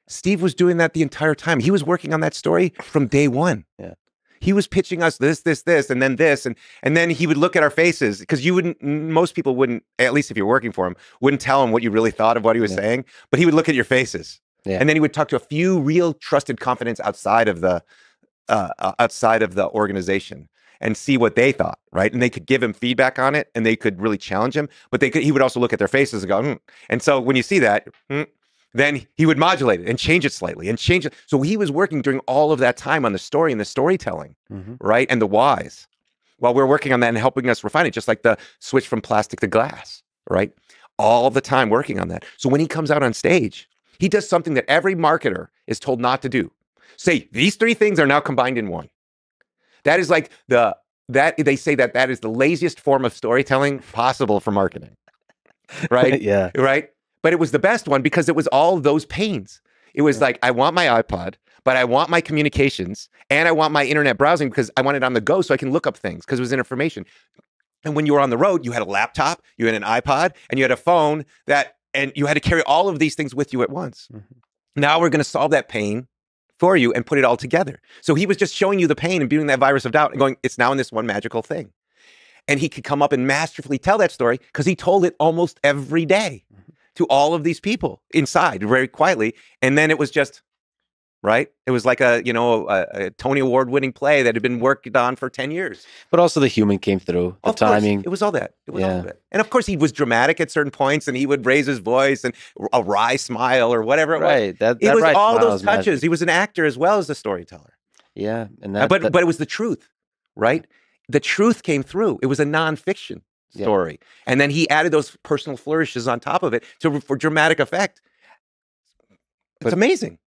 Steve was doing that the entire time. He was working on that story from day one. Yeah. He was pitching us this, and then this, and then he would look at our faces, because most people wouldn't, at least if you're working for him, wouldn't tell him what you really thought of what he was saying, but he would look at your faces. Yeah. And then he would talk to a few real trusted confidants outside of the organization and see what they thought, right? And they could give him feedback on it, and they could really challenge him, but he would also look at their faces and go, And so when you see that, then he would modulate it and change it slightly and change it. So he was working during all of that time on the story and the storytelling, right? And the whys, while we're working on that and helping us refine it, just like the switch from plastic to glass, right? All the time working on that. So when he comes out on stage, he does something that every marketer is told not to do. Say, these 3 things are now combined in one. That is like they say that is the laziest form of storytelling possible for marketing, right? Yeah. Right? But it was the best one because it was all those pains. It was like, I want my iPod, but I want my communications, and I want my internet browsing because I want it on the go so I can look up things because it was information. And when you were on the road, you had a laptop, you had an iPod, and you had a phone and you had to carry all of these things with you at once. Now we're going to solve that pain for you and put it all together. So he was just showing you the pain and beating that virus of doubt and going, it's now in this one magical thing. And he could come up and masterfully tell that story because he told it almost every day to all of these people inside very quietly. And then it was just, right? It was like a Tony Award winning play that had been worked on for 10 years. But also the human came through, the timing. It was all that. It was all of it. And of course he was dramatic at certain points, and he would raise his voice and a wry smile or whatever it was. Right. It was all those touches. Magic. He was an actor as well as a storyteller. Yeah. And but it was the truth, right? The truth came through. It was a nonfiction story. And then he added those personal flourishes on top of it for dramatic effect. It's amazing.